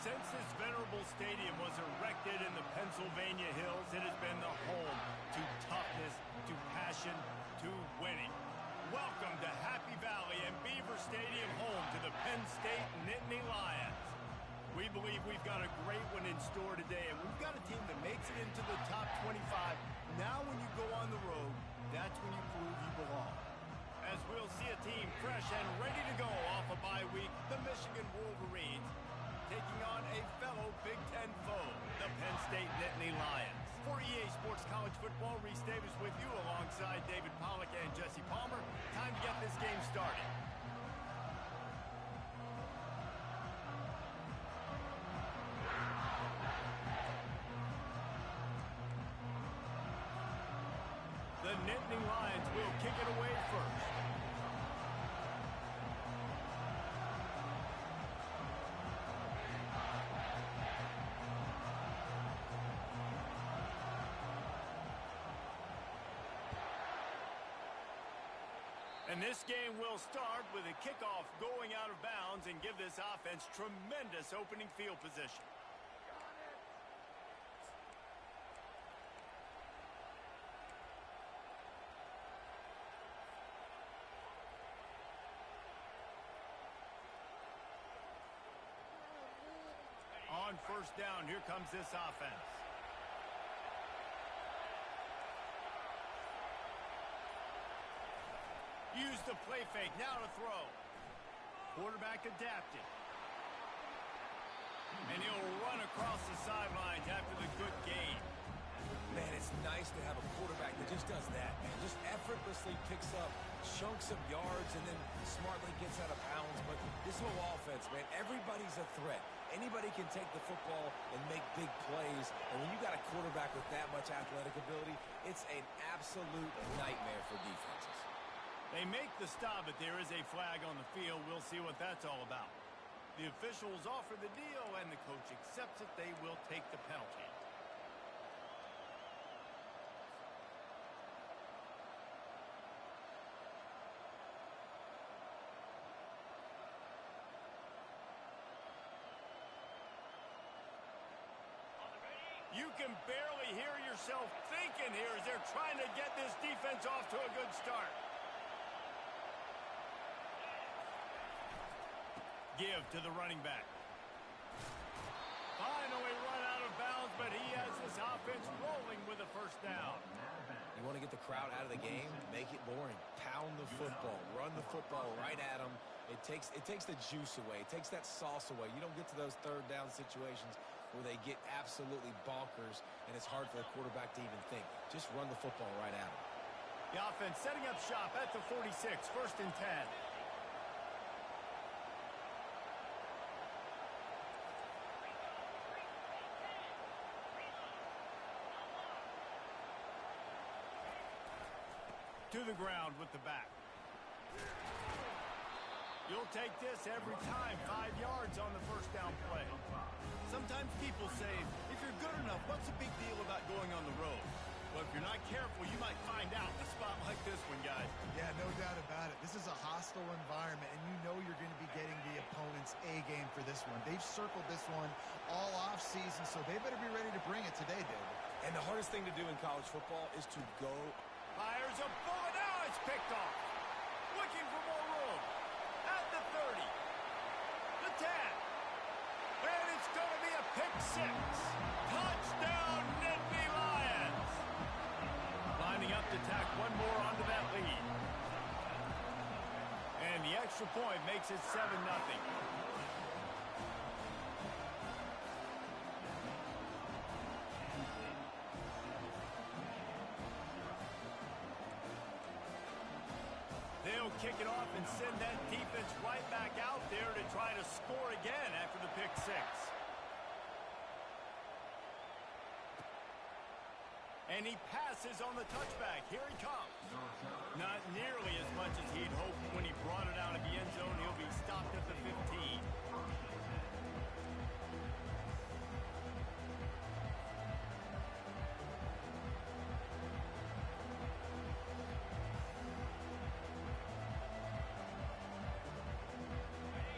Since this venerable stadium was erected in the Pennsylvania Hills, it has been the home to toughness, to passion, to winning. Welcome to Happy Valley and Beaver Stadium, home to the Penn State Nittany Lions. We believe we've got a great one in store today, and we've got a team that makes it into the top 25. Now when you go on the road, that's when you prove you belong. As we'll see a team fresh and ready to go off a bye week, the Michigan Wolverines, taking on a fellow Big Ten foe, the Penn State Nittany Lions. For EA Sports College Football, Reese Davis with you alongside David Pollack and Jesse Palmer. Time to get this game started. The Nittany Lions will kick it away first. And this game will start with a kickoff going out of bounds and give this offense tremendous opening field position. On first down, here comes this offense. Use the play fake, now to throw. Quarterback adapted. And he'll run across the sidelines after the good gain. Man, it's nice to have a quarterback that just does that, man. Just effortlessly picks up chunks of yards and then smartly gets out of bounds. But this whole offense, man, everybody's a threat. Anybody can take the football and make big plays. And when you got a quarterback with that much athletic ability, it's an absolute nightmare for defenses. They make the stop, but there is a flag on the field. We'll see what that's all about. The officials offer the deal, and the coach accepts it. They will take the penalty. You can barely hear yourself thinking here as they're trying to get this defense off to a good start. Give to the running back. Finally run out of bounds, but he has this offense rolling with a first down. You want to get the crowd out of the game? Make it boring. Pound the football. Run the football right at them. It takes the juice away. It takes that sauce away. You don't get to those third down situations where they get absolutely bonkers, and it's hard for the quarterback to even think. Just run the football right at them. The offense setting up shop at the 46, first and 10. To the ground with the back. You'll take this every time. 5 yards on the first down play. Sometimes people say, if you're good enough, what's the big deal about going on the road? Well, if you're not careful, you might find out in a spot like this one, guys. Yeah, no doubt about it. This is a hostile environment, and you know you're going to be getting the opponent's A-game for this one. They've circled this one all off-season, so they better be ready to bring it today, David. And the hardest thing to do in college football is to go. Fires a bullet. Now it's picked off. Looking for more room. At the 30. The 10. And it's going to be a pick 6. Touchdown, Nittany Lions. Lining up to tack one more onto that lead. And the extra point makes it 7-0. They'll kick it off and send that defense right back out there to try to score again after the pick 6. And he passes on the touchback. Here he comes. Not nearly as much as he'd hoped when he brought it out of the end zone. He'll be stopped at the 15.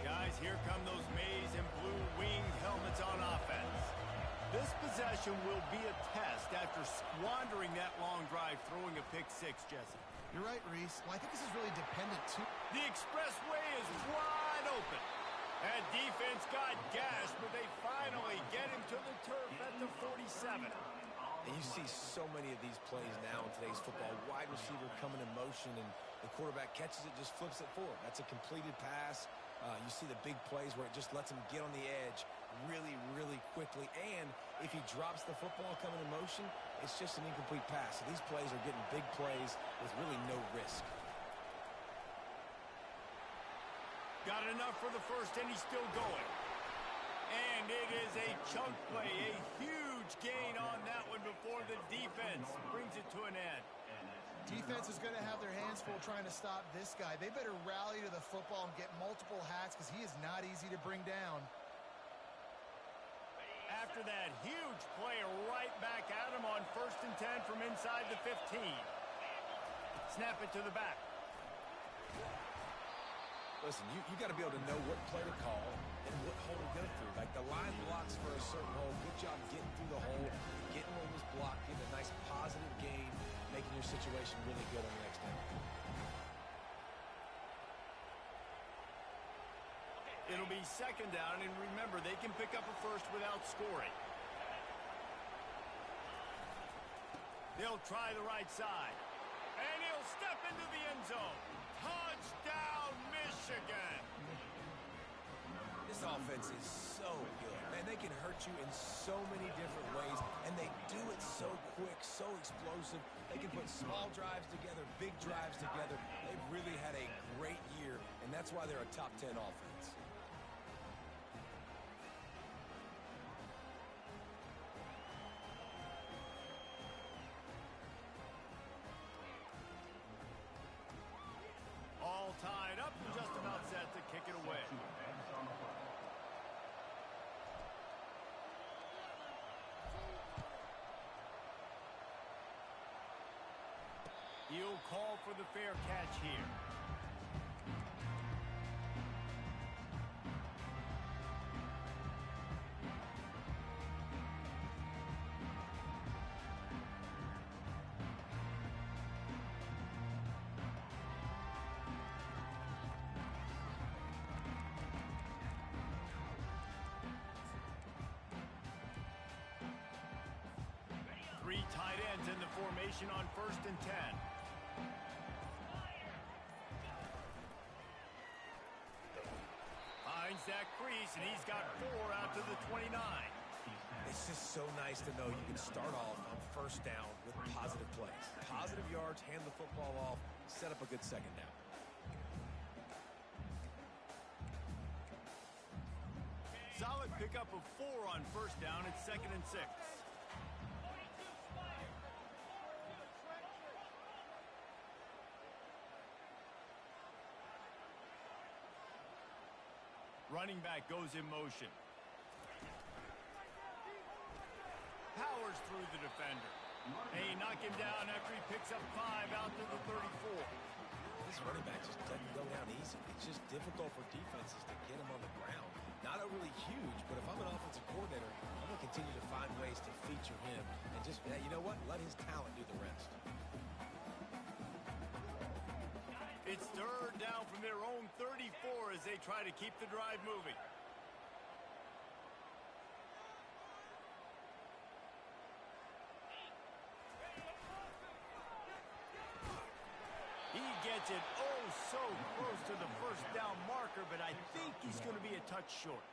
Guys, here come those maize and blue winged helmets situation will be a test after squandering that long drive throwing a pick six, Jesse. You're right, Reese. Well, I think this is really dependent, too. The expressway is wide open. That defense got gashed, but they finally get him to the turf at the 47. And you see so many of these plays now in today's football. Wide receiver coming in motion, and the quarterback catches it, just flips it forward. That's a completed pass. You see the big plays where it just lets him get on the edge really, really quickly. And if he drops the football coming in motion, it's just an incomplete pass. So these plays are getting big plays with really no risk. Got enough for the first, and he's still going. And it is a chunk play, a huge gain on that one before the defense brings it to an end. Defense is going to have their hands full trying to stop this guy. They better rally to the football and get multiple hats because he is not easy to bring down. After that huge play, right back at him on 1st and 10 from inside the 15. Snap it to the back. Listen, you got to be able to know what play to call and what hole to go through. Like the line blocks for a certain hole. Good job getting through the hole, getting what was blocked, getting a nice positive gain, making your situation really good on the next down. It'll be 2nd down, and remember, they can pick up a first without scoring. They'll try the right side, and he'll step into the end zone. Touchdown, Michigan! This offense is so good. Man, they can hurt you in so many different ways, and they do it so quick, so explosive. They can put small drives together, big drives together. They've really had a great year, and that's why they're a top 10 offense. All tied up and just about set to kick it away. He'll call for the fair catch here. Three tight ends in the formation on 1st and 10. Finds that crease, and he's got 4 out to the 29. It's just so nice to know you can start off on 1st down with positive plays. Positive yards, hand the football off, set up a good 2nd down. Solid pickup of 4 on 1st down. It's 2nd and 6. Running back goes in motion. Powers through the defender. They knock him down after he picks up 5 out to the 34. This running back just doesn't go down easy. It's just difficult for defenses to get him on the ground. Not overly huge, but if I'm an offensive coordinator, I'm going to continue to find ways to feature him and just, you know what, let his talent do the rest. It's 3rd down from their own 34 as they try to keep the drive moving. He gets it so close to the 1st down marker, but I think he's going to be a touch short.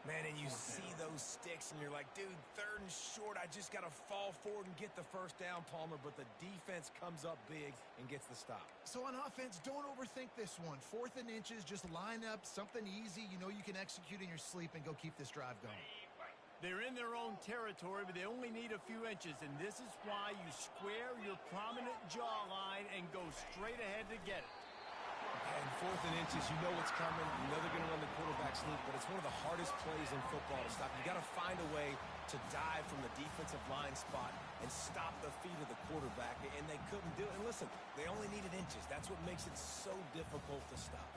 Man, and you see those sticks, and you're like, dude, 3rd and short. I just got to fall forward and get the 1st down, Palmer, but the defense comes up big and gets the stop. So on offense, don't overthink this one. 4th and inches, just line up something easy you know you can execute in your sleep and go keep this drive going. They're in their own territory, but they only need a few inches, and this is why you square your prominent jawline and go straight ahead to get it. And 4th and inches, you know what's coming. You know they're going to run the quarterback sneak, but it's one of the hardest plays in football to stop. You got to find a way to dive from the defensive line spot and stop the feet of the quarterback, and they couldn't do it. And listen, they only needed inches. That's what makes it so difficult to stop.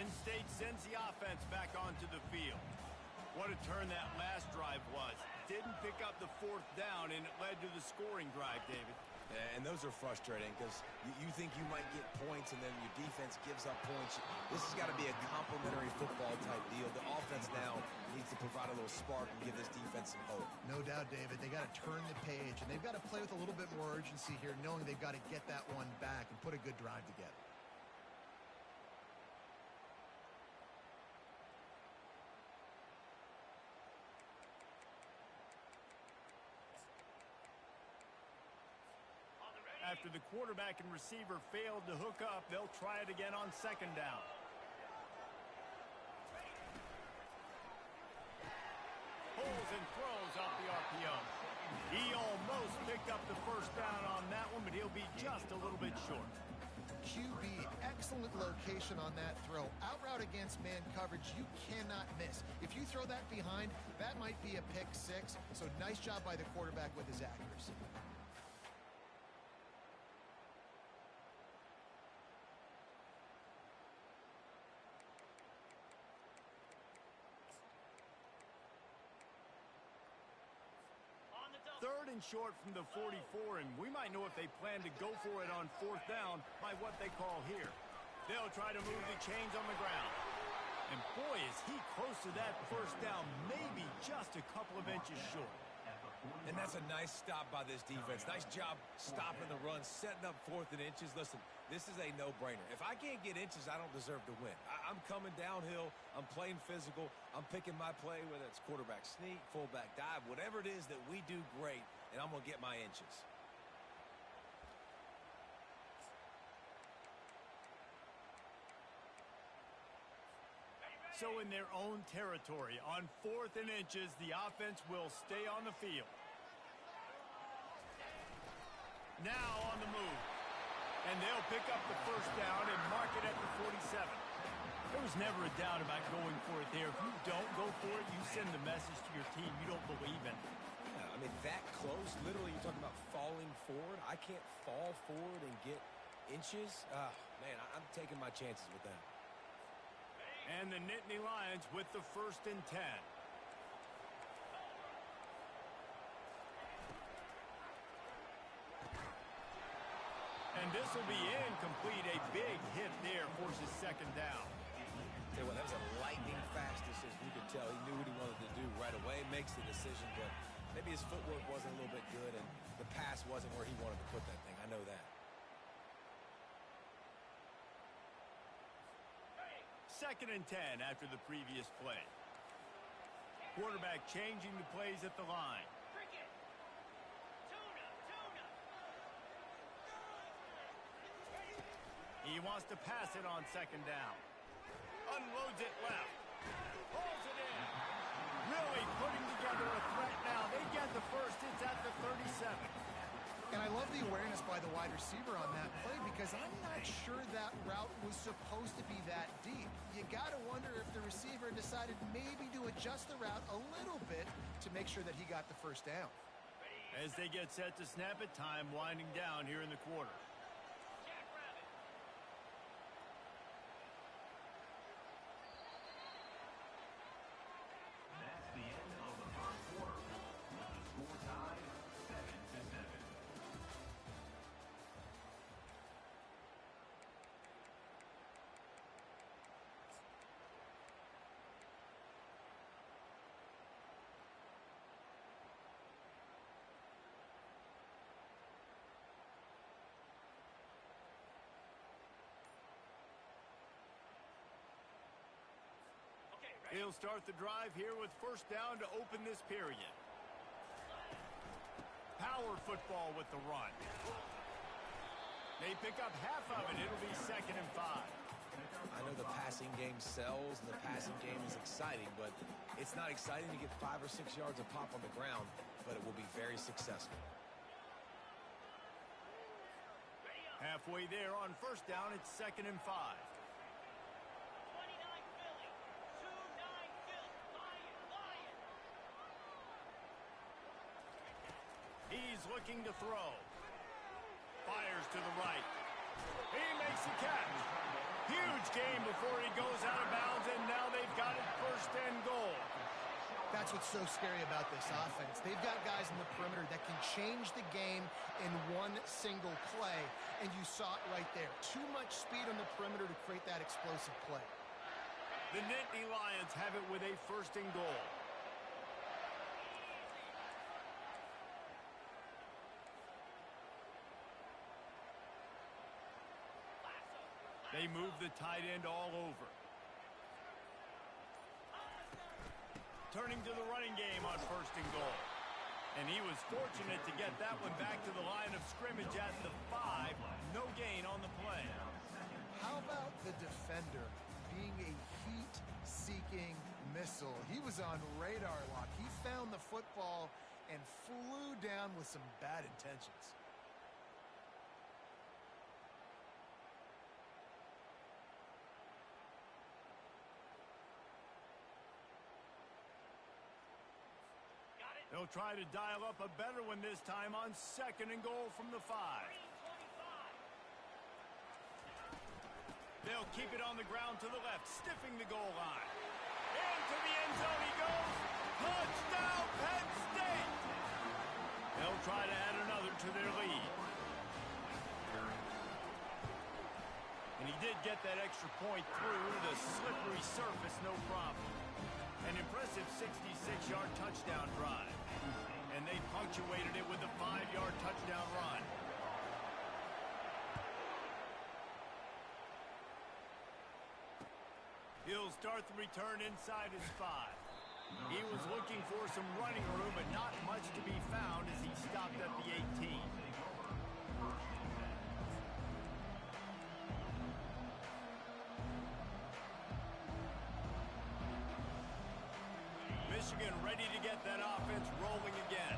Penn State sends the offense back onto the field. What a turn that last drive was. Didn't pick up the fourth down, and it led to the scoring drive, David. Yeah, and those are frustrating because you think you might get points, and then your defense gives up points. This has got to be a complementary football type deal. The offense now needs to provide a little spark and give this defense some hope. No doubt, David. They got to turn the page, and they've got to play with a little bit more urgency here, knowing they've got to get that one back and put a good drive together. After the quarterback and receiver failed to hook up, they'll try it again on second down. Pulls and throws off the RPO. He almost picked up the first down on that one, but he'll be just a little bit short. QB, excellent location on that throw. Out route against man coverage, you cannot miss. If you throw that behind, that might be a pick six. So nice job by the quarterback with his accuracy. Third and short from the 44, and we might know if they plan to go for it on fourth down by what they call here. They'll try to move the chains on the ground. And boy, is he close to that first down, maybe just a couple of inches short. And that's a nice stop by this defense. Nice job stopping the run, setting up fourth and inches. Listen, this is a no-brainer. If I can't get inches, I don't deserve to win. I'm coming downhill. I'm playing physical. I'm picking my play, whether it's quarterback sneak, fullback dive, whatever it is that we do great, and I'm going to get my inches. So in their own territory, on fourth and inches, the offense will stay on the field. Now on the move. And they'll pick up the first down and mark it at the 47. There was never a doubt about going for it there. If you don't go for it, you send the message to your team you don't believe in. Yeah, I mean, that close, literally you're talking about falling forward. I can't fall forward and get inches. Man, I'm taking my chances with that. And the Nittany Lions with the 1st and 10. And this will be incomplete. A big hit there forces second down. Tell you what, that was a lightning-fast decision. You could tell he knew what he wanted to do right away, makes the decision, but maybe his footwork wasn't a little bit good, and the pass wasn't where he wanted to put that thing. I know that. Second and 10 after the previous play. Quarterback changing the plays at the line. He wants to pass it on second down. Unloads it left. Pulls it in. Really putting together a threat now. They get the first. It's at the 37. And I love the awareness by the wide receiver on that play because I'm not sure that route was supposed to be that deep. You got to wonder if the receiver decided maybe to adjust the route a little bit to make sure that he got the first down. As they get set to snap it, time winding down here in the quarter. He'll start the drive here with first down to open this period. Power football with the run. They pick up half of it. It'll be 2nd and 5. I know the passing game sells and the passing game is exciting, but it's not exciting to get 5 or 6 yards of pop on the ground, but it will be very successful. Halfway there on first down, it's 2nd and 5. He's looking to throw. Fires to the right. He makes the catch. Huge gain before he goes out of bounds, and now they've got it first and goal. That's what's so scary about this offense. They've got guys in the perimeter that can change the game in one single play, and you saw it right there. Too much speed on the perimeter to create that explosive play. The Nittany Lions have it with a first and goal. They move the tight end all over. Turning to the running game on first and goal. And he was fortunate to get that one back to the line of scrimmage at the 5. No gain on the play. How about the defender being a heat-seeking missile? He was on radar lock. He found the football and flew down with some bad intentions. They'll try to dial up a better one this time on second and goal from the 5. They'll keep it on the ground to the left, stiffing the goal line. Into the end zone he goes. Touchdown, Penn State! They'll try to add another to their lead. And he did get that extra point through the slippery surface, no problem. An impressive 66-yard touchdown drive. And they punctuated it with a 5-yard touchdown run. He'll start the return inside his 5. He was looking for some running room, but not much to be found as he stopped at the 18. Michigan ready to get that offense rolling again.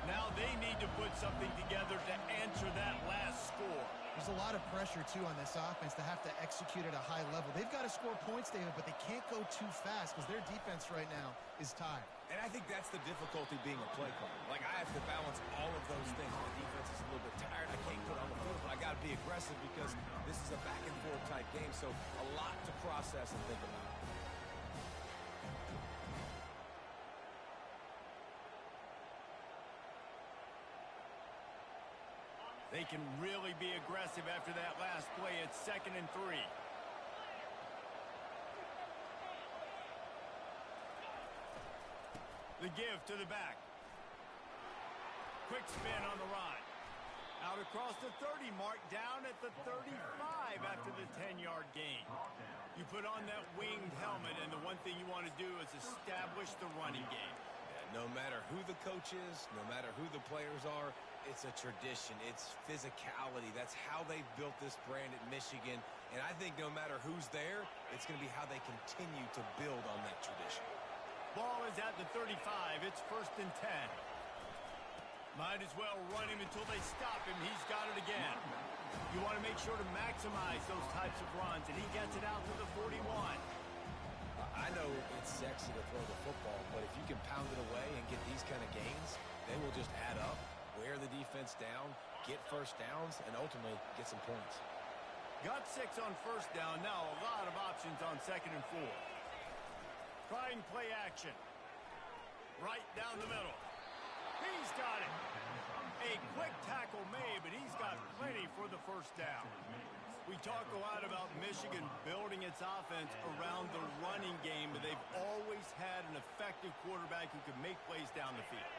Now they need to put something together to answer that last score. There's a lot of pressure, too, on this offense to have to execute at a high level. They've got to score points, David, but they can't go too fast because their defense right now is tired. And I think that's the difficulty being a play caller. Like, I have to balance all of those things. My defense is a little bit tired. I can't put on the field, but I got to be aggressive because this is a back-and-forth type game, so a lot to process and think about. They can really be aggressive after that last play. It's second and 3. The give to the back. Quick spin on the run. Out across the 30 mark, down at the 35 after the 10-yard gain. You put on that winged helmet, and the one thing you want to do is establish the running game. No matter who the coach is, no matter who the players are, it's a tradition. It's physicality. That's how they've built this brand at Michigan. And I think no matter who's there, it's going to be how they continue to build on that tradition. Ball is at the 35. It's first and 10. Might as well run him until they stop him. He's got it again. You want to make sure to maximize those types of runs, and he gets it out to the 41. I know it's sexy to throw the football, but if you can pound it away and get these kind of gains, they will just add up, wear the defense down, get first downs, and ultimately get some points. Got 6 on first down. Now a lot of options on second and 4. Trying play action. Right down the middle. He's got it. A quick tackle made, but he's got plenty for the first down. We talk a lot about Michigan building its offense around the running game, but they've always had an effective quarterback who can make plays down the field.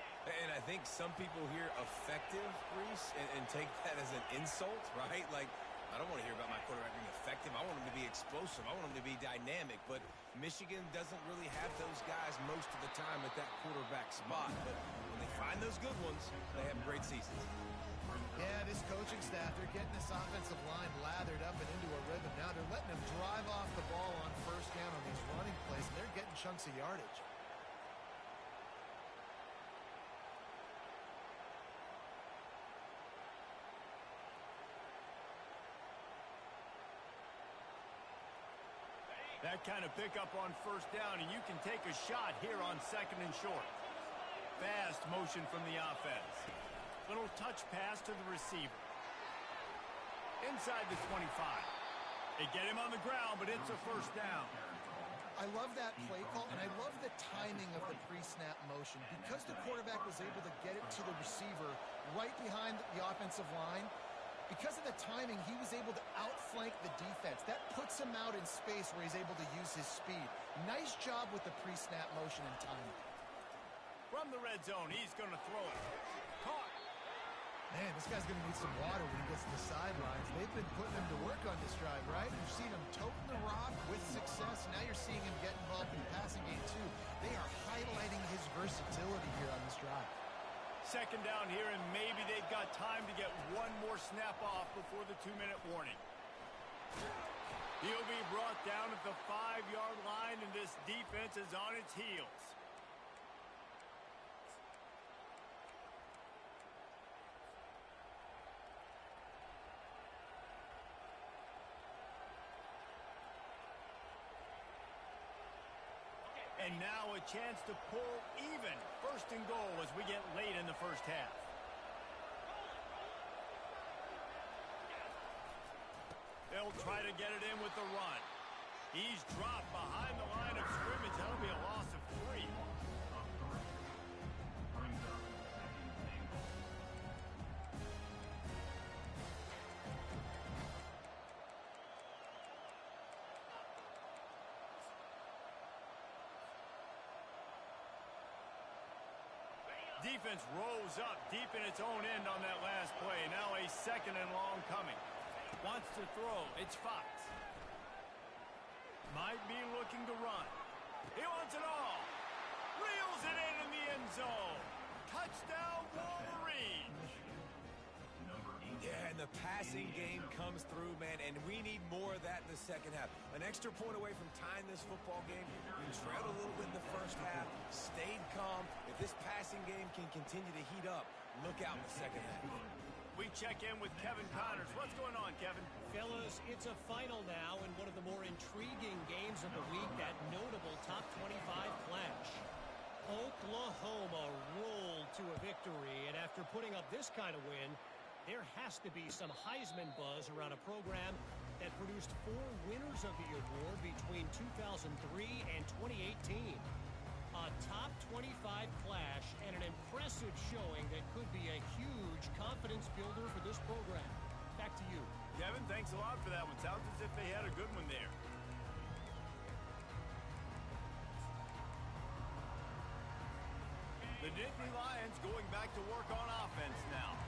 And I think some people hear effective, Reese, and take that as an insult, right? Like, I don't want to hear about my quarterback being effective. I want him to be explosive. I want him to be dynamic. But Michigan doesn't really have those guys most of the time at that quarterback spot. But when they find those good ones, they have great seasons. Yeah, this coaching staff, they're getting this offensive line lathered up and into a rhythm. Now they're letting them drive off the ball on first down on these running plays, and they're getting chunks of yardage. That kind of pickup on first down, and you can take a shot here on second and short. Fast motion from the offense. Little touch pass to the receiver. Inside the 25. They get him on the ground, but it's a first down. I love that play call, and I love the timing of the pre-snap motion. Because the quarterback was able to get it to the receiver right behind the offensive line, because of the timing, he was able to outflank the defense. That puts him out in space where he's able to use his speed. Nice job with the pre-snap motion and timing. From the red zone, he's going to throw it. Caught. Man, this guy's going to need some water when he gets to the sidelines. They've been putting him to work on this drive, right? You've seen him toting the rock with success. Now you're seeing him get involved in the passing game, too. They are highlighting his versatility here on this drive. Second down here, and maybe they've got time to get one more snap off before the 2-minute warning. He'll be brought down at the 5-yard line, and this defense is on its heels. And now a chance to pull even. First and goal as we get late in the first half. They'll try to get it in with the run. He's dropped behind the line of scrimmage. That'll be a loss of 3. Defense rose up deep in its own end on that last play. Now a second and long coming. Wants to throw. It's Fox. Might be looking to run. He wants it all. Reels it in the end zone. Touchdown, Wolverine. Yeah, and the passing game comes through, man, and we need more of that in the second half. An extra point away from tying this football game. We trailed a little bit in the first half, stayed calm. If this passing game can continue to heat up, look out in the second half. We check in with Kevin Connors. What's going on, Kevin? Fellas, it's a final now in one of the more intriguing games of the week, that notable top 25 clash. Oklahoma rolled to a victory, and after putting up this kind of win, there has to be some Heisman buzz around a program that produced 4 winners of the award between 2003 and 2018. A top 25 clash and an impressive showing that could be a huge confidence builder for this program. Back to you. Kevin, thanks a lot for that one. Sounds as if they had a good one there. The Nittany Lions going back to work on offense now.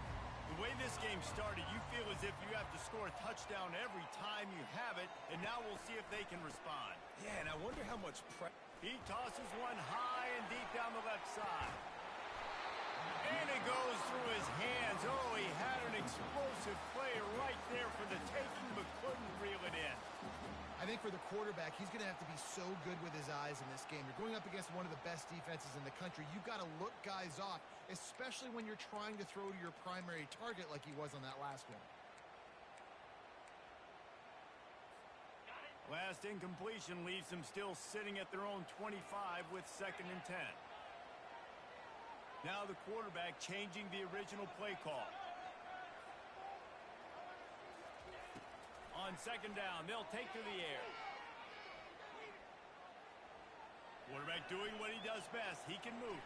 The way this game started, you feel as if you have to score a touchdown every time you have it, and now we'll see if they can respond. Yeah, and I wonder how much pressure. He tosses one high and deep down the left side. And it goes through his hands. Oh, he had an explosive play right there for the taking, but couldn't reel it in. I think for the quarterback, he's going to have to be so good with his eyes in this game. You're going up against one of the best defenses in the country. You've got to look guys off, especially when you're trying to throw to your primary target like he was on that last one. Last incompletion leaves them still sitting at their own 25 with 2nd and 10. Now the quarterback changing the original play call. On 2nd down, they'll take to the air. Quarterback doing what he does best. He can move.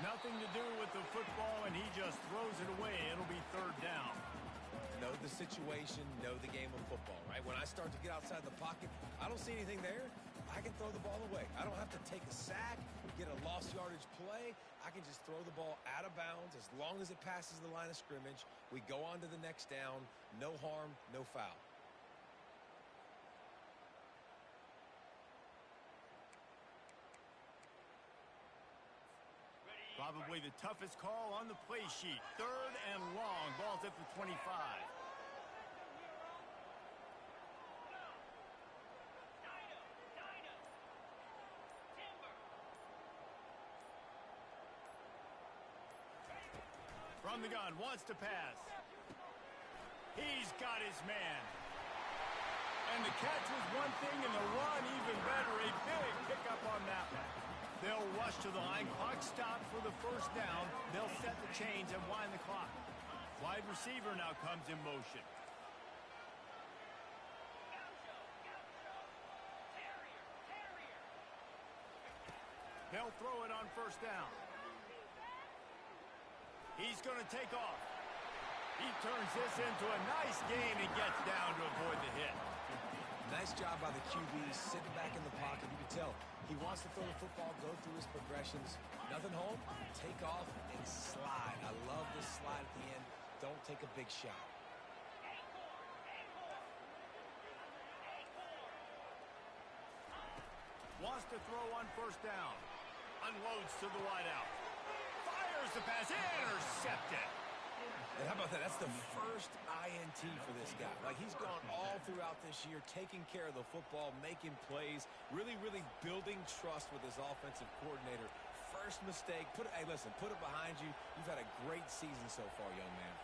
Nothing to do with the football, and he just throws it away. It'll be 3rd down. Know the situation, know the game of football, right? When I start to get outside the pocket, I don't see anything there. I can throw the ball away. I don't have to take a sack, get a lost yardage play. I can just throw the ball out of bounds as long as it passes the line of scrimmage. We go on to the next down. No harm, no foul. Probably the toughest call on the play sheet. 3rd and long. Ball's at the 25. From the gun, wants to pass. He's got his man. And the catch was one thing, and the run even better. A big pickup on that one. They'll rush to the line. Clock stopped for the 1st down. They'll set the chains and wind the clock. Wide receiver now comes in motion. They'll throw it on first down. He's going to take off. He turns this into a nice gain and gets down to avoid the hit. Nice job by the QB, sitting back in the pocket. You can tell he wants to throw the football, go through his progressions. Nothing home, take off and slide. I love this slide at the end. Don't take a big shot. Wants to throw on first down. Unloads to the wideout. Fires the pass. Intercepted. And how about that? That's the first INT for this guy. Like, he's gone all throughout this year, taking care of the football, making plays, really, really building trust with his offensive coordinator. First mistake. Hey, listen, put it behind you. You've had a great season so far, young man.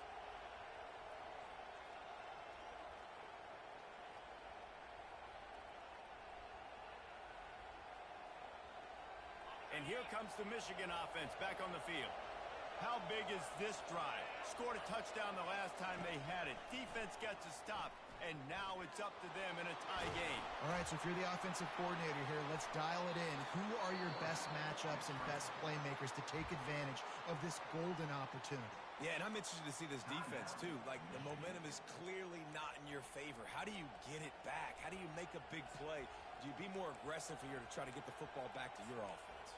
And here comes the Michigan offense back on the field. How big is this drive? Scored a touchdown the last time they had it. Defense gets a stop, and now it's up to them in a tie game. All right, so if you're the offensive coordinator here, let's dial it in. Who are your best matchups and best playmakers to take advantage of this golden opportunity? Yeah, and I'm interested to see this defense, too. Like, the momentum is clearly not in your favor. How do you get it back? How do you make a big play? Do you be more aggressive here to try to get the football back to your offense?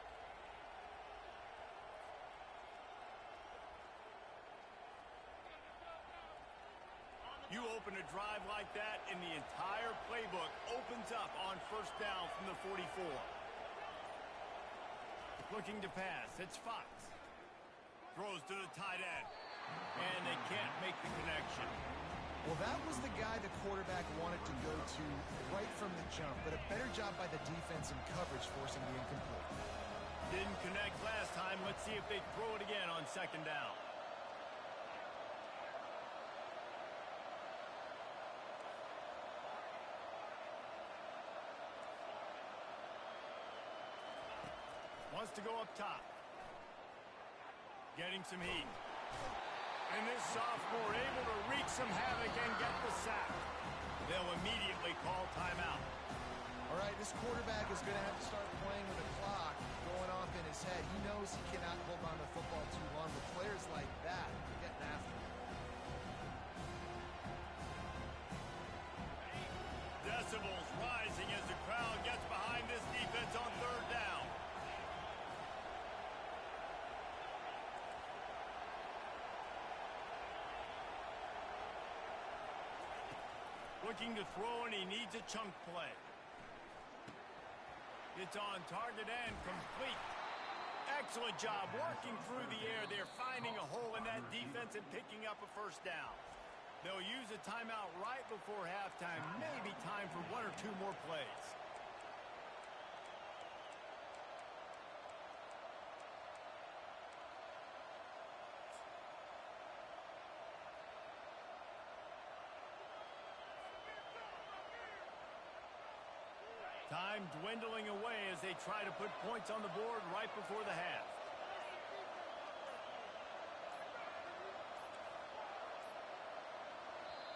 You open a drive like that, and the entire playbook opens up on first down from the 44. Looking to pass, it's Fox. Throws to the tight end, and they can't make the connection. Well, that was the guy the quarterback wanted to go to right from the jump, but a better job by the defense in coverage forcing the incomplete. Didn't connect last time. Let's see if they throw it again on second down. Wants to go up top. Getting some heat. And this sophomore able to wreak some havoc and get the sack. They'll immediately call timeout. All right, this quarterback is going to have to start playing with a clock going off in his head. He knows he cannot hold on to the football too long. With players like that, they're getting after him. Decibels rising as the crowd gets behind this defense on third down. Looking to throw, and he needs a chunk play. It's on target and complete. Excellent job working through the air. They're finding a hole in that defense and picking up a first down. They'll use a timeout right before halftime. Maybe time for one or two more plays. Time dwindling away as they try to put points on the board right before the half.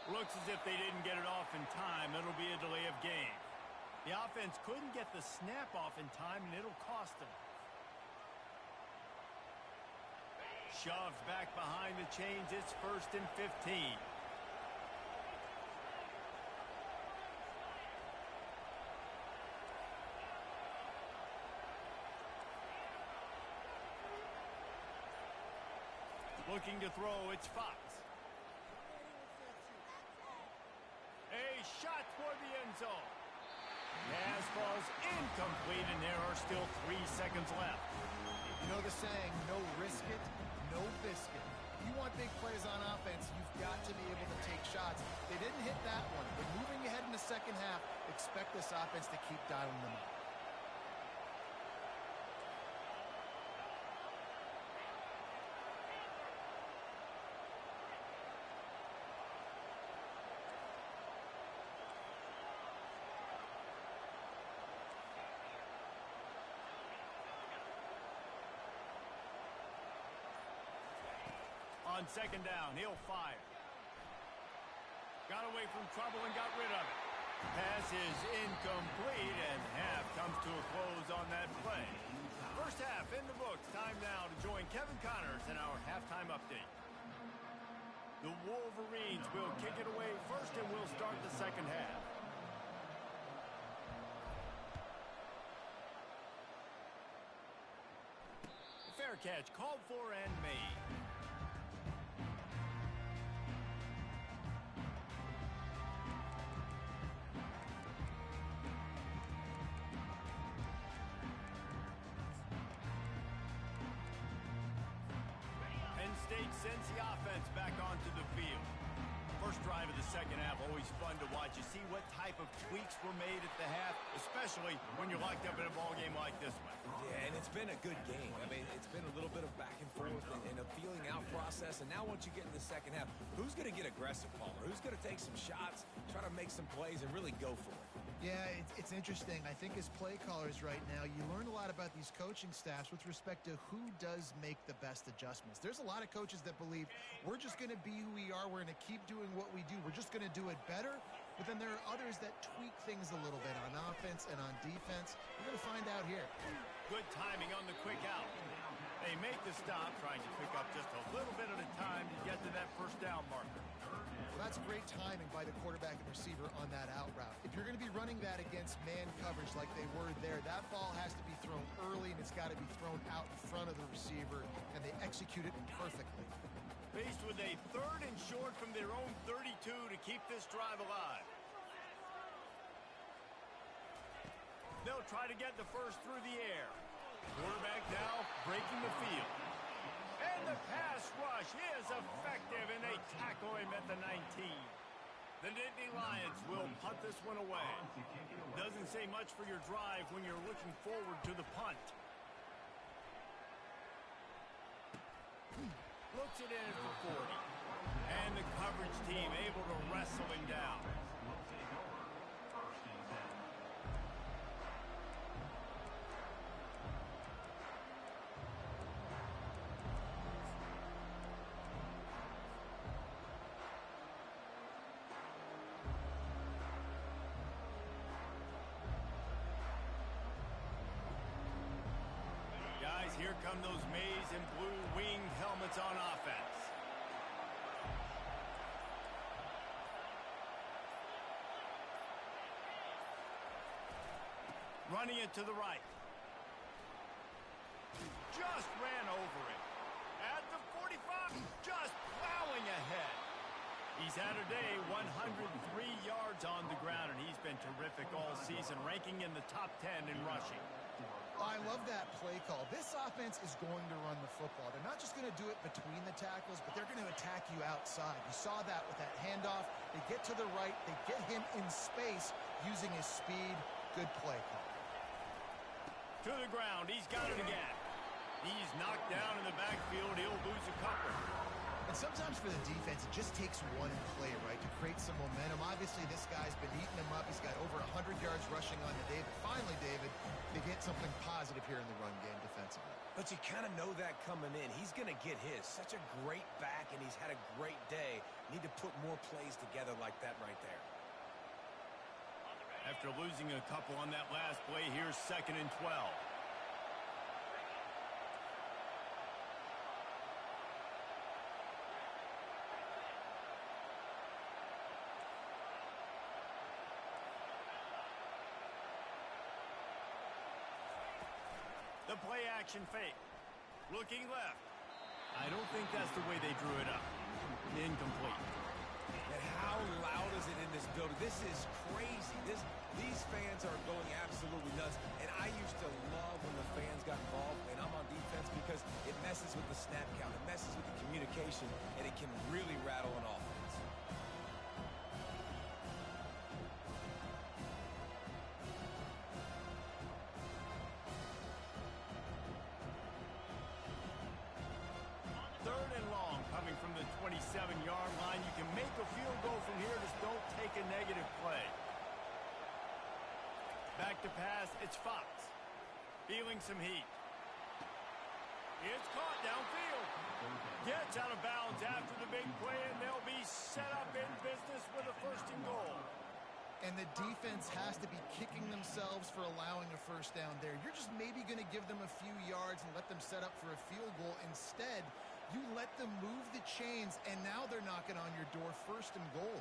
Looks as if they didn't get it off in time. It'll be a delay of game. The offense couldn't get the snap off in time, and it'll cost them. Shoved back behind the chains. It's 1st and 15. Looking to throw, it's Fox. A shot toward the end zone. Pass falls incomplete, and there are still 3 seconds left. You know the saying, no risk it, no biscuit. If you want big plays on offense, you've got to be able to take shots. They didn't hit that one, but moving ahead in the second half, expect this offense to keep dialing them up. On second down, he'll fire. Got away from trouble and got rid of it. Pass is incomplete, and half comes to a close on that play. First half in the books. Time now to join Kevin Connors in our halftime update. The Wolverines will kick it away first, and we'll start the second half. Fair catch called for and made. Penn State sends the offense back onto the field. First drive of the second half, always fun to watch. You see what type of tweaks were made at the half, especially when you're locked up in a ball game like this one. Yeah, and it's been a good game. I mean, it's been a little bit of back and forth and a feeling out process. And now once you get in the second half, who's going to get aggressive, Palmer? Who's going to take some shots, try to make some plays, and really go for it? Yeah, it's interesting. I think as play callers right now, you learn a lot about these coaching staffs with respect to who does make the best adjustments. There's a lot of coaches that believe we're just going to be who we are. We're going to keep doing what we do. We're just going to do it better. But then there are others that tweak things a little bit on offense and on defense. We're going to find out here. Good timing on the quick out. They make the stop, trying to pick up just a little bit at a time to get to that first down marker. Well, that's great timing by the quarterback and receiver on that out route. If you're going to be running that against man coverage like they were there, that ball has to be thrown early, and it's got to be thrown out in front of the receiver, and they execute it perfectly. Faced with a third and short from their own 32 to keep this drive alive. They'll try to get the first through the air. Quarterback now breaking the field. And the pass rush is effective, and they tackle him at the 19. The Nittany Lions will punt this one away. Doesn't say much for your drive when you're looking forward to the punt. Looks it in for 40. And the coverage team able to wrestle him down. Guys, here come those maize and blue winged helmets on offense. Running it to the right. Just ran over it. At the 45, just plowing ahead. He's had a day, 103 yards on the ground, and he's been terrific all season, ranking in the top 10 in rushing. I love that play call. This offense is going to run the football. They're not just going to do it between the tackles, but they're going to attack you outside. You saw that with that handoff. They get to the right. They get him in space using his speed. Good play call. To the ground. He's got it again. He's knocked down in the backfield. He'll lose a couple. And sometimes for the defense, it just takes one play, right, to create some momentum. Obviously, this guy's been eating him up. He's got over 100 yards rushing on to David. Finally, David, they get something positive here in the run game defensively. But you kind of know that coming in. He's going to get his. Such a great back, and he's had a great day. Need to put more plays together like that right there. After losing a couple on that last play, here's 2nd and 12. The play action fake. Looking left. I don't think that's the way they drew it up. Incomplete. And how loud is it in this building? This is crazy. These fans are going absolutely nuts. And I used to love when the fans got involved, and I'm on defense, because it messes with the snap count. It messes with the communication, and it can really rattle an offense. From the 27-yard line. You can make a field goal from here. Just don't take a negative play. Back to pass. It's Fox. Feeling some heat. It's caught downfield. Gets out of bounds after the big play, and they'll be set up in business with a 1st and goal. And the defense has to be kicking themselves for allowing a first down there. You're just maybe going to give them a few yards and let them set up for a field goal. Instead, you let them move the chains, and now they're knocking on your door, first and goal.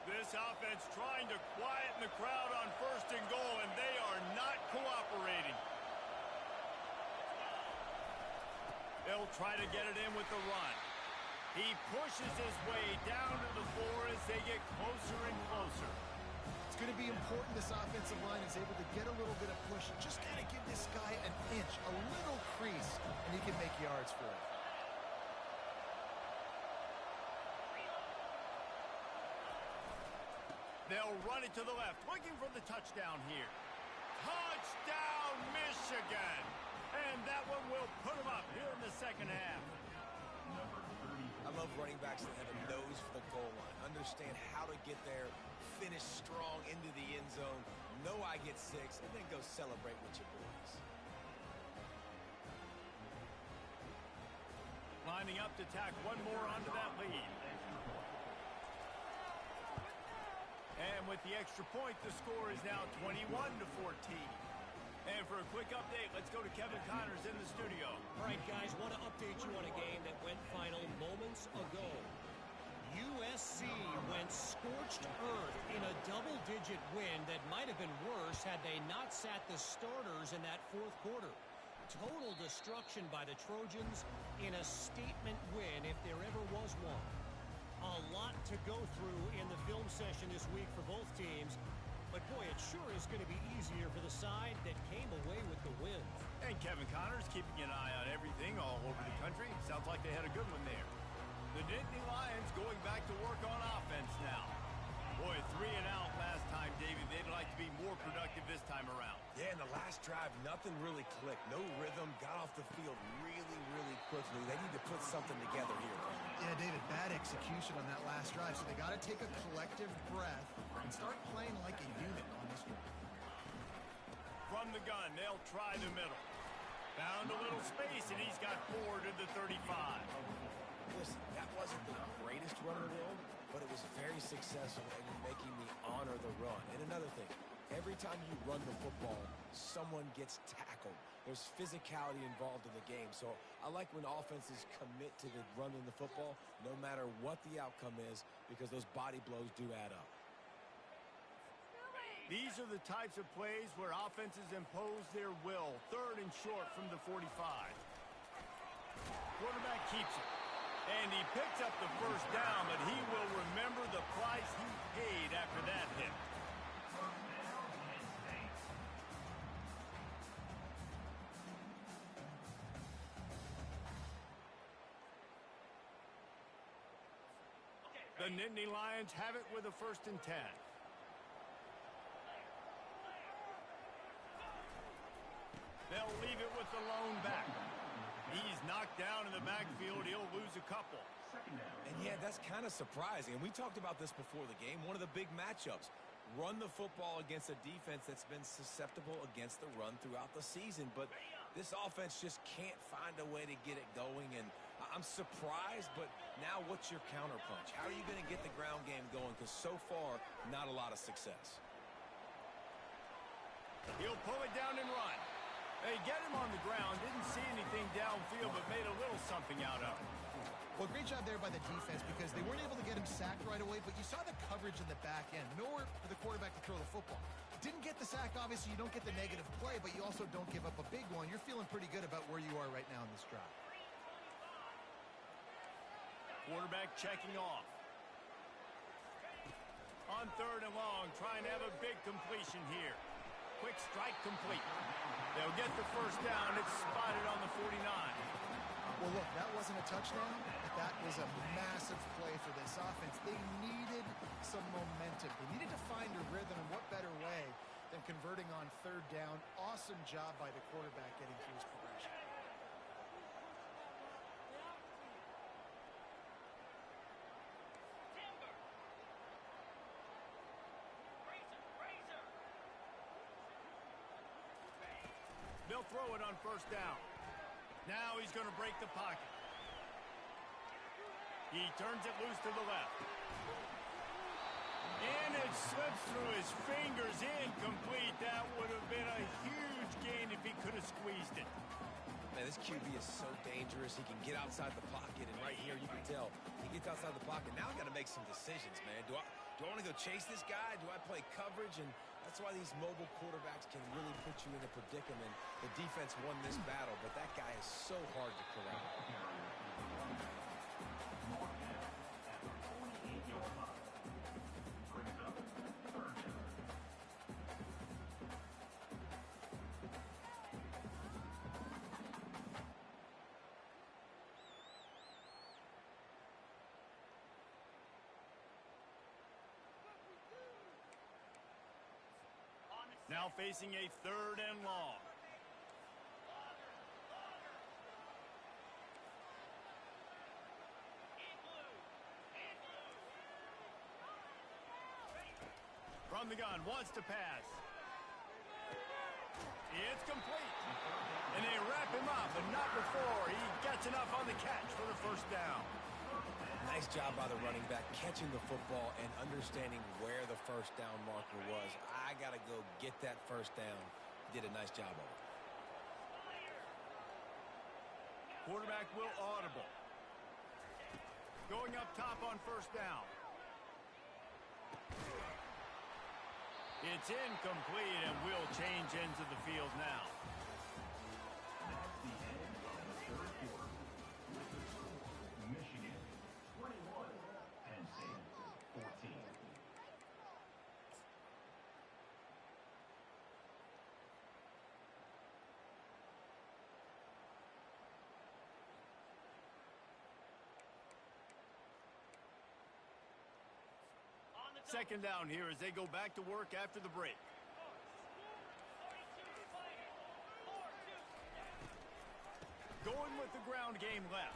This offense trying to quieten the crowd on first and goal, and they are not cooperating. They'll try to get it in with the run. He pushes his way down to the floor as they get closer and closer. It's going to be important this offensive line is able to get a little bit of push. Just got to give this guy an inch, a little crease, and he can make yards for it. They'll run it to the left, looking for the touchdown here. Touchdown, Michigan! And that one will put them up here in the second half. I love running backs that have a nose for the goal line. Understand how to get there, finish strong into the end zone, know I get 6, and then go celebrate with your boys. Lining up to tack one more onto that lead. And with the extra point, the score is now 21-14. And for a quick update, let's go to Kevin Connors in the studio. All right, guys, want to update you on a game that went final moments ago. USC went scorched earth in a double-digit win that might have been worse had they not sat the starters in that fourth quarter. Total destruction by the Trojans in a statement win if there ever was one. A lot to go through in the film session this week for both teams. But, boy, it sure is going to be easier for the side that came away with the win. And Kevin Connors keeping an eye on everything all over the country. Sounds like they had a good one there. The Nittany Lions going back to work on offense now. Boy, 3 and out last time, David. They'd like to be more productive this time around. Yeah, in the last drive, nothing really clicked. No rhythm, got off the field really, really quickly. They need to put something together here. Yeah, David, bad execution on that last drive, so they got to take a collective breath and start playing like a unit on this one. From the gun, they'll try the middle. Found a little space, and he's got 4 to the 35. Listen, that wasn't the greatest run in the world, but it was very successful in making me honor the run. And another thing, every time you run the football, someone gets tackled. There's physicality involved in the game. So I like when offenses commit to the running the football, no matter what the outcome is, because those body blows do add up. These are the types of plays where offenses impose their will. 3rd and short from the 45. Quarterback keeps it. And he picks up the first down, but he will remember the price he paid after that hit. The Nittany Lions have it with a 1st and 10. They'll leave it with the lone back. He's knocked down in the backfield. He'll lose a couple. And yeah, that's kind of surprising. And we talked about this before the game. One of the big matchups. Run the football against a defense that's been susceptible against the run throughout the season. But this offense just can't find a way to get it going. And I'm surprised, but now what's your counterpunch? How are you going to get the ground game going? Because so far, not a lot of success. He'll pull it down and run. They get him on the ground, didn't see anything downfield, but made a little something out of it. Well, great job there by the defense because they weren't able to get him sacked right away, but you saw the coverage in the back end. Nowhere for the quarterback to throw the football. Didn't get the sack, obviously you don't get the negative play, but you also don't give up a big one. You're feeling pretty good about where you are right now in this drive. Quarterback checking off. On 3rd and long, trying to have a big completion here. Quick strike complete. They'll get the first down. It's spotted on the 49. Well, look, that wasn't a touchdown, but that was a massive play for this offense. They needed some momentum. They needed to find a rhythm, and what better way than converting on 3rd down. Awesome job by the quarterback getting through his progression. They'll throw it on 1st down. Now he's going to break the pocket. He turns it loose to the left. And it slips through his fingers, incomplete. That would have been a huge gain if he could have squeezed it. Man, this QB is so dangerous. He can get outside the pocket, and right here you can tell he gets outside the pocket. Now I got to make some decisions, man. Do I want to go chase this guy? Do I play coverage? And that's why these mobile quarterbacks can really put you in a predicament. The defense won this battle, but that guy is so hard to corral. Now facing a 3rd and long. From the gun, wants to pass. It's complete. And they wrap him up, but not before he gets enough on the catch for the 1st down. Nice job by the running back catching the football and understanding where the 1st down marker was. I got to go get that 1st down. He did a nice job of it. Quarterback will audible. Going up top on 1st down. It's incomplete and will change ends of the field now. Second down here as they go back to work after the break. Going with the ground game left.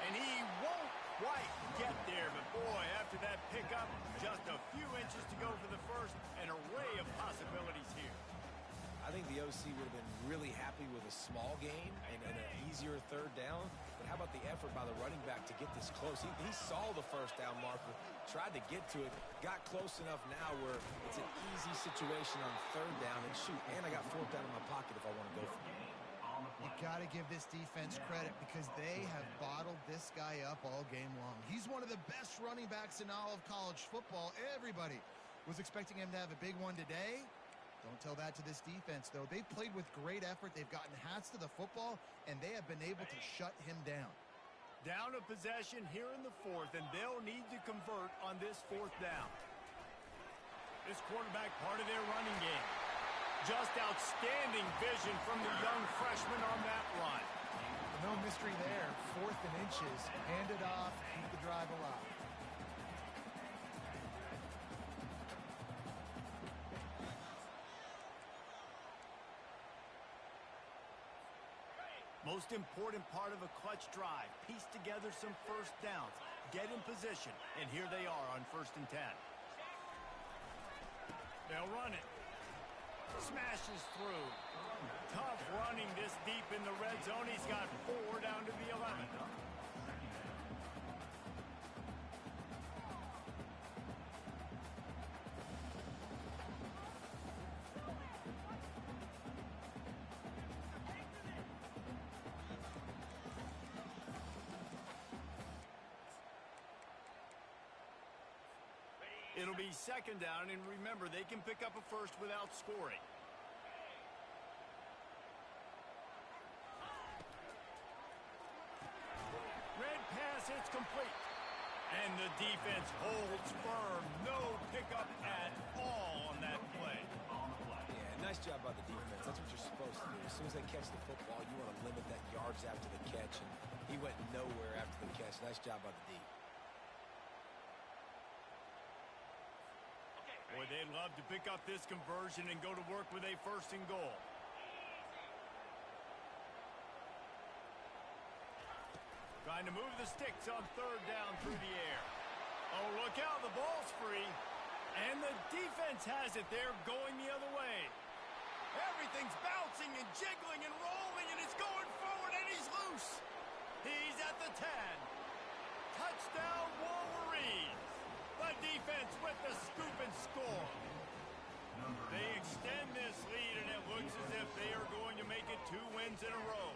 And he won't quite get there, but boy, after that pickup, just a few inches to go for the 1st. An array of possibilities here. I think the OC would have been really happy with a small gain and an easier 3rd down. But how about the effort by the running back to get this close? He saw the 1st down marker, tried to get to it, got close enough now where it's an easy situation on 3rd down. And shoot, and I got 4th down in my pocket if I want to go for it. You got to give this defense credit because they have bottled this guy up all game long. He's one of the best running backs in all of college football. Everybody was expecting him to have a big one today. Don't tell that to this defense, though. They've played with great effort. They've gotten hats to the football, and they have been able to shut him down. Down a possession here in the 4th, and they'll need to convert on this 4th down. This quarterback part of their running game. Just outstanding vision from the young freshman on that run. No mystery there. 4th and inches. Hand it off. Keep the drive alive. Most important part of a clutch drive. Piece together some 1st downs. Get in position. And here they are on 1st and 10. They'll run it. Smashes through. Tough running this deep in the red zone. He's got 4 down to the 11. It'll be 2nd down, and remember, they can pick up a 1st without scoring. Red pass, it's complete. And the defense holds firm. No pickup at all on that play. Yeah, nice job by the defense. That's what you're supposed to do. As soon as they catch the football, you want to limit that yards after the catch, and he went nowhere after the catch. Nice job by the D. Boy, they'd love to pick up this conversion and go to work with a 1st and goal. Trying to move the sticks on 3rd down through the air. Oh, look out, the ball's free. And the defense has it there going the other way. Everything's bouncing and jiggling and rolling, and it's going forward, and he's loose. He's at the 10. Touchdown, Wolverines. The The defense with the scoop and score. They extend this lead, and it looks as if they are going to make it 2 wins in a row.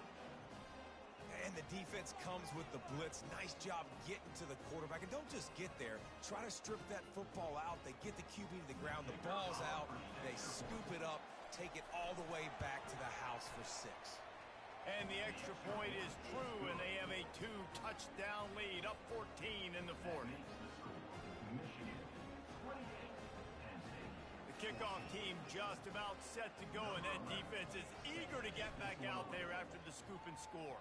And the defense comes with the blitz. Nice job getting to the quarterback. And don't just get there. Try to strip that football out. They get the QB to the ground. The ball's out. They scoop it up, take it all the way back to the house for 6. And the extra point is true, and they have a 2-touchdown lead, up 14 in the 4th. The kickoff team just about set to go, and that defense is eager to get back out there after the scoop and score.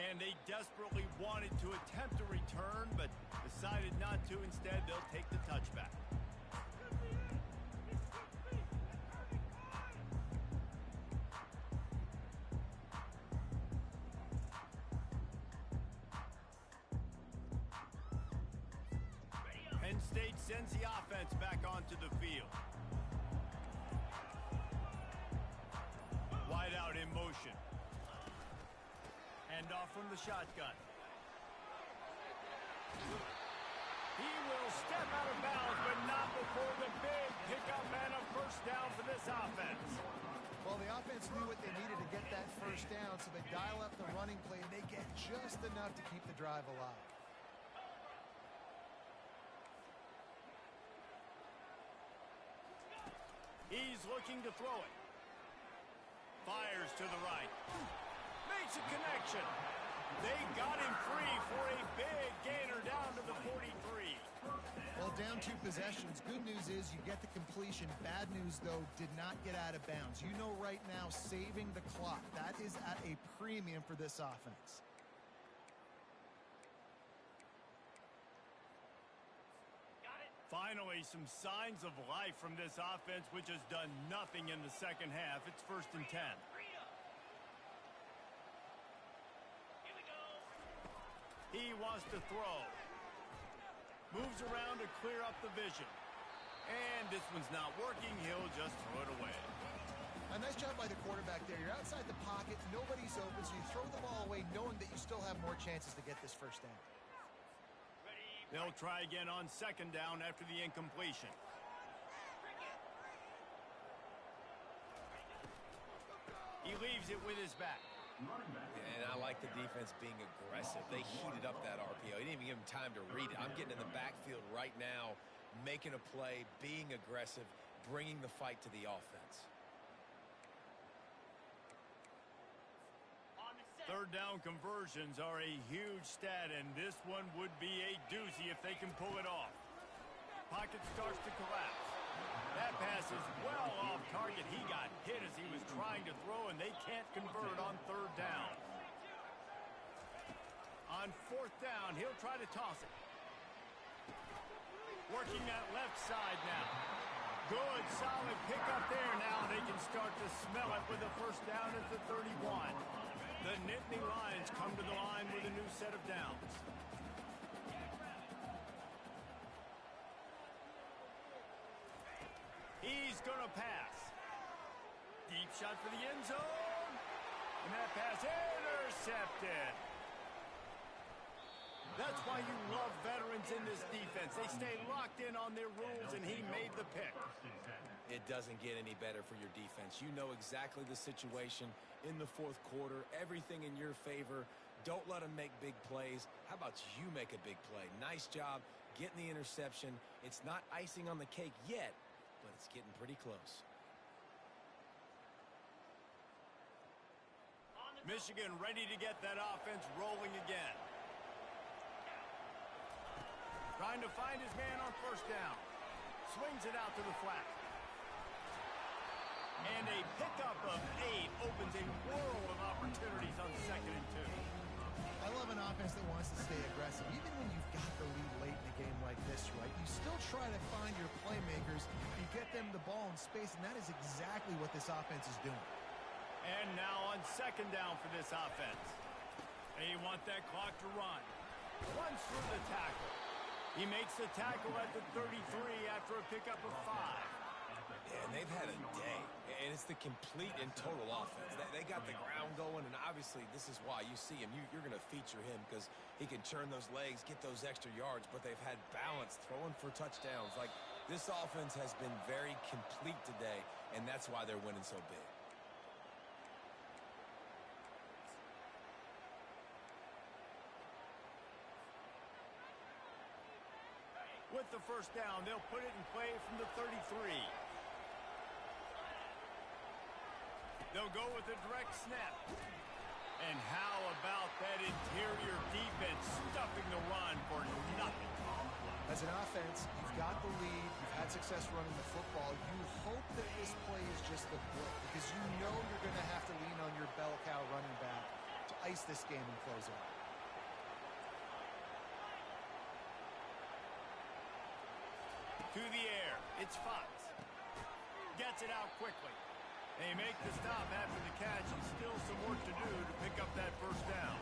And they desperately wanted to attempt a return, but decided not to. Instead, they'll take the touchback. Penn State sends the offense back onto the field. Wide out in motion. Hand off from the shotgun. He will step out of bounds, but not before the big pickup and a first down for this offense. Well, the offense knew what they needed to get that first down, so they dial up the running play, and they get just enough to keep the drive alive. He's looking to throw it. Fires to the right. Makes a connection. They got him free for a big gainer down to the 43. Well, down 2 possessions. Good news is you get the completion. Bad news, though, did not get out of bounds. You know right now, saving the clock. That is at a premium for this offense. Finally, some signs of life from this offense, which has done nothing in the second half. It's 1st and 10. He wants to throw. Moves around to clear up the vision. And this one's not working. He'll just throw it away. A nice job by the quarterback there. You're outside the pocket. Nobody's open, so you throw the ball away knowing that you still have more chances to get this first down. They'll try again on 2nd down after the incompletion. He leaves it with his back. And I like the defense being aggressive. They heated up that RPO. He didn't even give him time to read it. I'm getting in the backfield right now, making a play, being aggressive, bringing the fight to the offense. 3rd down conversions are a huge stat, and this one would be a doozy if they can pull it off. Pocket starts to collapse. That pass is well off target. He got hit as he was trying to throw, and they can't convert on 3rd down. On 4th down, he'll try to toss it. Working that left side now. Good, solid pickup there. Now they can start to smell it with a first down at the 31. The Nittany Lions come to the line with a new set of downs. He's going to pass. Deep shot for the end zone. And that pass intercepted. That's why you love veterans in this defense. They stay locked in on their rules, and he made the pick. It doesn't get any better for your defense. You know exactly the situation in the 4th quarter. Everything in your favor. Don't let them make big plays. How about you make a big play? Nice job getting the interception. It's not icing on the cake yet, but it's getting pretty close. Michigan ready to get that offense rolling again. Trying to find his man on 1st down. Swings it out to the flat. And a pickup of 8 opens a world of opportunities on 2nd and 2. I love an offense that wants to stay aggressive. Even when you've got the lead late in a game like this, right, you still try to find your playmakers and get them the ball in space, and that is exactly what this offense is doing. And now on 2nd down for this offense. They want that clock to run. Runs through the tackle. He makes the tackle at the 33 after a pickup of 5. And they've had a day. And it's the complete and total offense. They got the ground going, and obviously this is why you see him. You're going to feature him because he can churn those legs, get those extra yards, but they've had balance, throwing for touchdowns. Like, this offense has been very complete today, and that's why they're winning so big. With the first down, they'll put it in play from the 33. They'll go with a direct snap. And how about that interior defense stuffing the run for nothing? As an offense, you've got the lead, you've had success running the football. You hope that this play is just the blip because you know you're going to have to lean on your bell cow running back to ice this game and close it out. To the air, it's Fox. Gets it out quickly. They make the stop after the catch, and still some work to do to pick up that first down.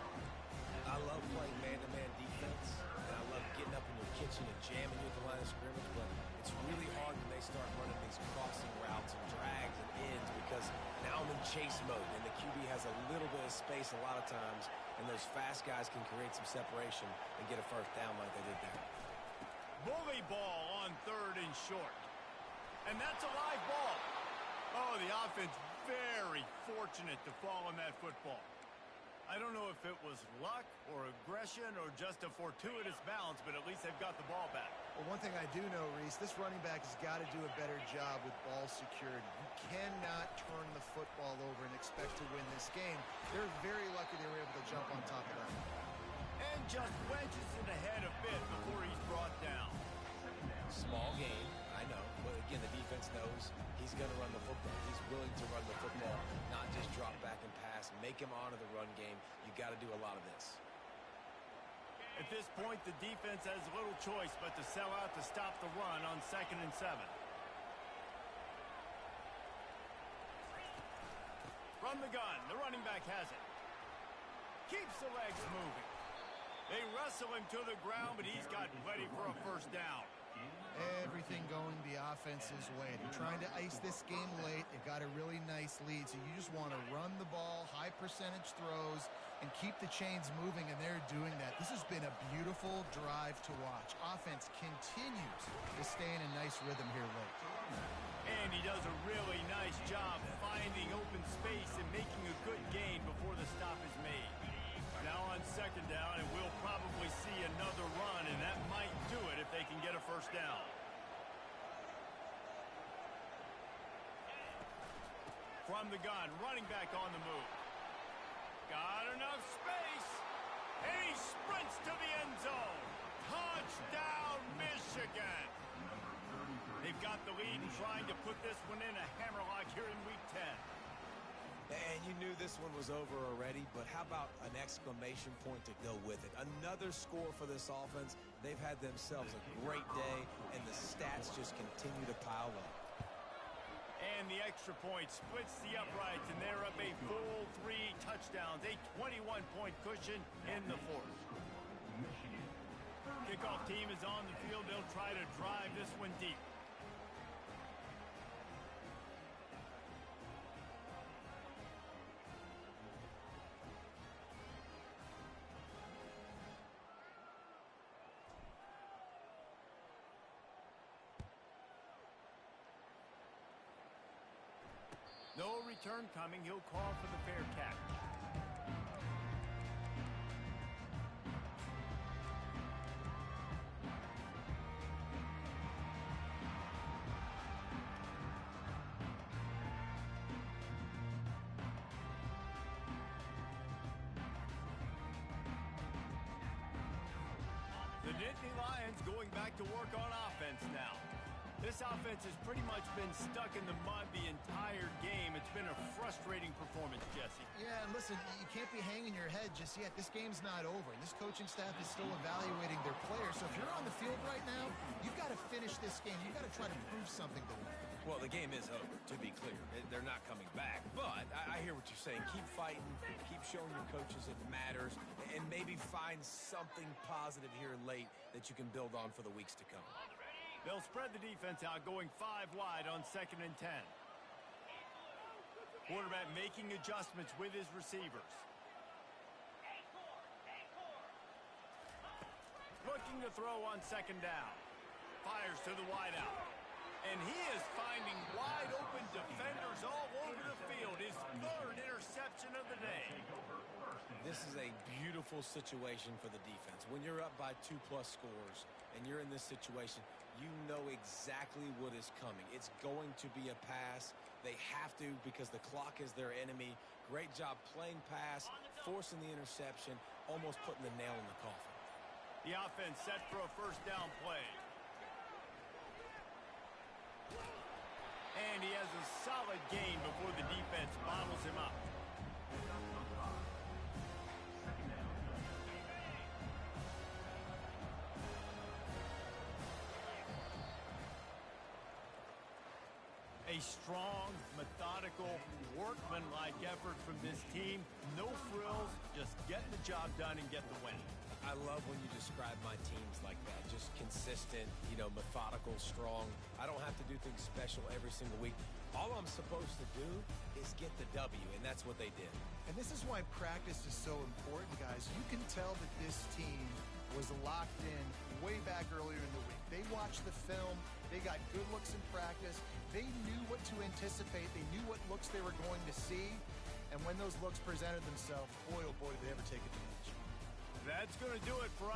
I love playing man-to-man defense, and I love getting up in your kitchen and jamming you at the line of scrimmage, but it's really hard when they start running these crossing routes and drags and ends because now I'm in chase mode, and the QB has a little bit of space a lot of times, and those fast guys can create some separation and get a first down like they did there. Bully ball on 3rd and short. And that's a live ball. Oh, the offense very fortunate to fall on that football. I don't know if it was luck or aggression or just a fortuitous bounce, but at least they've got the ball back. Well, one thing I do know, Reese, this running back has got to do a better job with ball security. You cannot turn the football over and expect to win this game. They're very lucky they were able to jump on top of that. And just wedges it ahead a bit before he's brought down. Small game, I know, but again, the defense knows he's going to run the football. He's willing to run the football, not just drop back and pass, make him honor the run game. You got to do a lot of this. At this point, the defense has little choice but to sell out to stop the run on 2nd and 7. From the gun, the running back has it. Keeps the legs moving. They wrestle him to the ground, but he's gotten ready for a first down. Everything going the offense's way. They're trying to ice this game late. They've got a really nice lead, so you just want to run the ball, high percentage throws, and keep the chains moving, and they're doing that. This has been a beautiful drive to watch. Offense continues to stay in a nice rhythm here late. And he does a really nice job finding open space and making a good gain before the stop is made. Now on 2nd down, and we'll probably see another run, and that might do it if they can get a first down. From the gun, running back on the move. Got enough space, and he sprints to the end zone. Touchdown, Michigan! They've got the lead and trying to put this one in a hammerlock here in Week 10. And you knew this one was over already, but how about an exclamation point to go with it? Another score for this offense. They've had themselves a great day, and the stats just continue to pile up. And the extra point splits the uprights, and they're up a full 3 touchdowns, a 21-point cushion in the 4th. Kickoff team is on the field. They'll try to drive this one deep. No return coming. He'll call for the fair catch. The Nittany Lions going back to work on offense now. This offense has pretty much been stuck in the mud the entire game. It's been a frustrating performance, Jesse. Yeah, and listen, you can't be hanging your head just yet. This game's not over. This coaching staff is still evaluating their players. So if you're on the field right now, you've got to finish this game. You've got to try to prove something to them. Well, the game is over, to be clear. They're not coming back. But I hear what you're saying. Keep fighting. Keep showing your coaches it matters. And maybe find something positive here late that you can build on for the weeks to come. They'll spread the defense out, going 5 wide on 2nd and 10. Quarterback making adjustments with his receivers. Looking to throw on second down. Fires to the wideout. And he is finding wide open defenders all over the field. His third interception of the day. This is a beautiful situation for the defense. When you're up by 2+ scores and you're in this situation, you know exactly what is coming. It's going to be a pass. They have to because the clock is their enemy. Great job playing pass, forcing the interception, almost putting the nail in the coffin. The offense set for a first down play. And he has a solid gain before the defense bottles him up. A strong, methodical, workmanlike effort from this team. No frills, just getting the job done and get the win. I love when you describe my teams like that. Just consistent, methodical, strong. I don't have to do things special every single week. All I'm supposed to do is get the W, and that's what they did. And this is why practice is so important, guys. You can tell that this team was locked in way back earlier in the week. They watched the film. They got good looks in practice. They knew what to anticipate. They knew what looks they were going to see. And when those looks presented themselves, boy, oh boy, did they ever take advantage. That's going to do it for us.